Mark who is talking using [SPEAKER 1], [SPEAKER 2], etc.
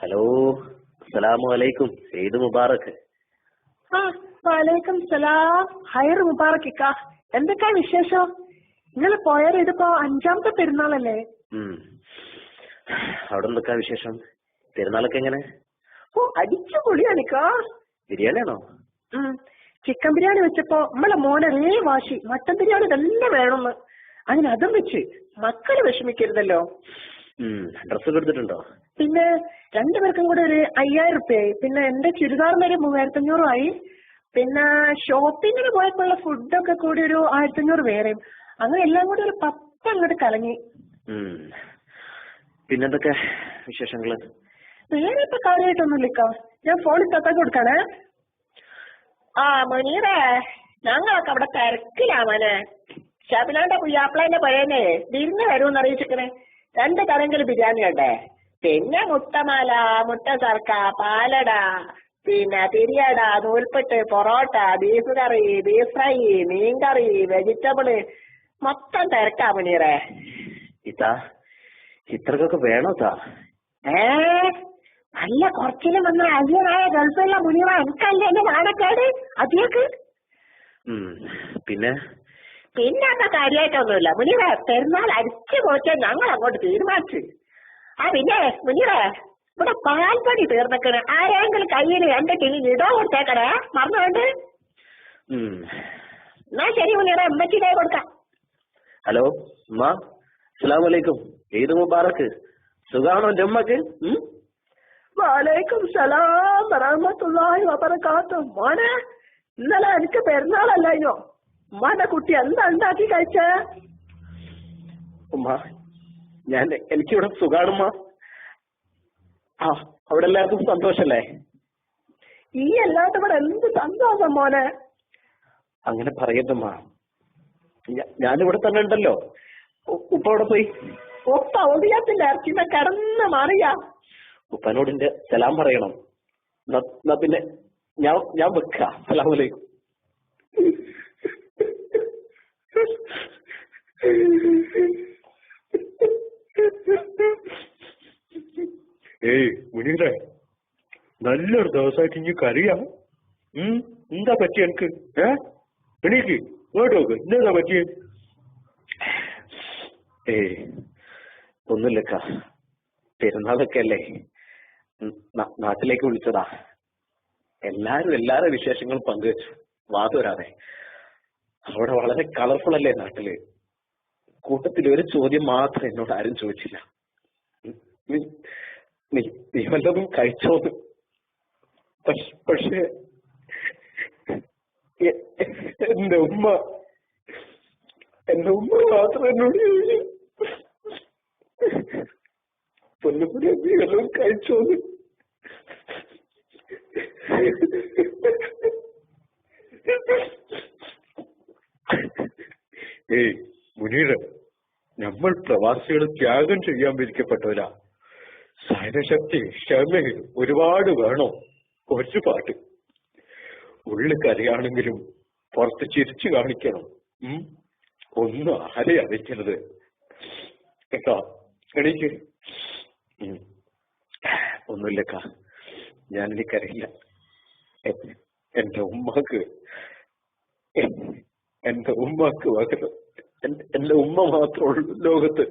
[SPEAKER 1] Hello, അസ്സലാമു അലൈക്കും. ഈദ് മുബാറക്.
[SPEAKER 2] വലൈക്കും സലാം. ഹൈർ മുബാറക്. എന്തൊക്കെയാ വിശേഷം? നിങ്ങൾ പോയാൽ ഇതിപ്പോ 5ാമത്തെ പെരുന്നാളല്ലേ?
[SPEAKER 1] അവിടെ എന്തൊക്കെയാ വിശേഷം? പെരുന്നാളൊക്കെ എങ്ങനെ?
[SPEAKER 2] അടിച്ചു പൊളിയാണിക്കാ.
[SPEAKER 1] ബിരിയാണിയാണോ?
[SPEAKER 2] ചിക്കൻ ബിരിയാണി വെച്ചപ്പോ നമ്മളെ മോനെ വാശി മട്ടൻ ബിരിയാണി തന്നെ വേണമെന്ന്. അങ്ങനെ അതും വെച്ച് മക്കള് വിഷമിക്കരുതല്ലോ.
[SPEAKER 1] ഡ്രസ്സൊക്കെ എടുത്തിട്ടുണ്ടോ?
[SPEAKER 2] പിന്നെ 2 പേർക്കും കൂടെ ഒരു 5000 റുപ്യായി. പിന്നെ എന്റെ ചുരിദാറിന് ഒരു 3500 ആയി. പിന്നെ ഷോപ്പിങ്ങിന് പോയപ്പോഴുള്ള ഫുഡൊക്കെ കൂടി ഒരു 1500 വേറെയും. അങ്ങനെ എല്ലാം കൂടി ഒരു 10 അങ്ങോട്ട് കലങ്ങി.
[SPEAKER 1] പിന്നെന്തൊക്കെ വിശേഷങ്ങള്?
[SPEAKER 2] വേറെ ഇപ്പൊ കാര്യമായിട്ടൊന്നുമില്ല. ഞാൻ ഫോണിൽ തത്താൻ കൊടുക്കാണേ. മുനീറേ, ഞങ്ങളൊക്കെ അവിടെ തിരക്കിലാമനെ. ഷബിനാന്റെ പുയ്യാപ്പിളന്റെ പഴയനെ വിരുന്ന് വരുമെന്ന് അറിയിച്ചിരിക്കണേ. 2 തരങ്കിലും ബിരിയാണി ഉണ്ടേ. പിന്നെ മുട്ടമാല, മുട്ട സർക്ക, പാലട, പിന്നെ തിരിയട, നൂൽപ്പെട്ട്, പൊറോട്ട, ബീഫ് കറി, ബീഫ് ഫ്രൈ, മീൻ കറി, വെജിറ്റബിള്, മൊത്തം തിരക്കാ മുനീറേ.
[SPEAKER 1] ഇത്രക്കൊക്കെ വേണോ?
[SPEAKER 2] നല്ല കുറച്ചിലും വന്ന അയ്യനായ ഗൾഫുള്ള മുനീറ, എനിക്കല്ലേ എന്റെ നാണക്കേട് അതിലേക്ക്.
[SPEAKER 1] പിന്നെ
[SPEAKER 2] അപ്പൊ കാര്യമായിട്ടൊന്നുമില്ല മുനീറ. പെരുന്നാൾ അടിച്ചു പോറ്റാൻ ഞങ്ങൾ അങ്ങോട്ട് തീരുമാനിച്ചു. പിന്നെ മുനീറ, ഇവിടെ പാൽപ്പൊടി തീർന്നേക്കണേ. ആരെങ്കിലും കയ്യിൽ 2 കിലോ ഇടോ കൊടുത്തേക്കണേ, മറന്നുകൊണ്ട്. എന്നാ ശരി മുനീറ, ഉമ്മച്ചിനെ കൊടുക്കാം.
[SPEAKER 1] ഹലോ ഉമ്മ, അസ്സലാമു അലൈക്കും. ഈദ് മുബാറക്. സുഖാണോ എന്റെ ഉമ്മക്ക്?
[SPEAKER 2] വലൈക്കും സലാം വറഹ്മത്തുള്ളാഹി വബറകാത്തു. മോനെ, ഇന്നലെ എനിക്ക് പെരുന്നാളല്ലോ. ഉമ്മാന്റെ കുട്ടി എന്താ ഉണ്ടാക്കി കഴിച്ചേ?
[SPEAKER 1] ഉമ്മ, എനിക്കിവിടെ സുഖാണുമ്മ. അവിടെ എല്ലാവർക്കും സന്തോഷല്ലേ?
[SPEAKER 2] ഈ അല്ലാത്ത ഇവിടെ എന്ത് സന്തോഷം മോനെ.
[SPEAKER 1] അങ്ങനെ പറയണ്ടമ്മ, ഞാനിവിടെ തന്നെ ഉണ്ടല്ലോ. ഉപ്പ അവിടെ പോയി?
[SPEAKER 2] ഉപ്പ ഒടിയത്തിന്റെ ഇറച്ചിനെ കിടന്ന് മറിയാ.
[SPEAKER 1] ഉപ്പനോടിന്റെ സലാം പറയണം. എന്നാ പിന്നെ ഞാൻ വെക്കാം. അസ്സലാമു അലൈക്കും.
[SPEAKER 3] മുനീറേ, നല്ലൊരു ദിവസമായിട്ട് ഇനി കറിയാ. എന്താ പറ്റിയ എനിക്ക്? എണീക്ക്, കേട്ടോക്ക്, എന്താ പറ്റിയ?
[SPEAKER 1] ഒന്നുമില്ലക്ക, പെരുന്നാളൊക്കെ അല്ലേ, നാട്ടിലേക്ക് വിളിച്ചതാ. എല്ലാരും വിശേഷങ്ങളും പങ്കുവെച്ചു. വാതുവരാതെ. അവിടെ വളരെ കളർഫുൾ അല്ലേ നാട്ടില്. കൂട്ടത്തിൽ ഒരു ചോദ്യം മാത്രം എന്നോട് ആരും ചോദിച്ചില്ല. നീ വല്ലതും കഴിച്ചോന്ന്. പക്ഷേ എന്റെ ഉമ്മ മാത്രം എന്നോട് ചോദിച്ചു, പൊന്നുപുരി നീ വല്ലതും കഴിച്ചോന്ന്.
[SPEAKER 3] മുനീറ്, നമ്മൾ പ്രവാസികൾ ത്യാഗം ചെയ്യാൻ വിധിക്കപ്പെട്ടവരാ. സഹനശക്തി, ക്ഷമ ഒരുപാട് വേണോ. ഒരുപാട്. ഉള്ളിൽ കരയാണെങ്കിലും പുറത്ത് ചിരിച്ചു കാണിക്കണം. ഒന്നും ആരെ അറിയിക്കരുത് കേട്ടോ. എണീക്ക്.
[SPEAKER 1] ഒന്നുമില്ലക്ക, ഞാനെനിക്കറിയില്ല. എന്റെ ഉമ്മക്ക് പകരം എന്റെ ഉമ്മ മാത്രമേ ഉള്ളൂ ലോകത്ത്.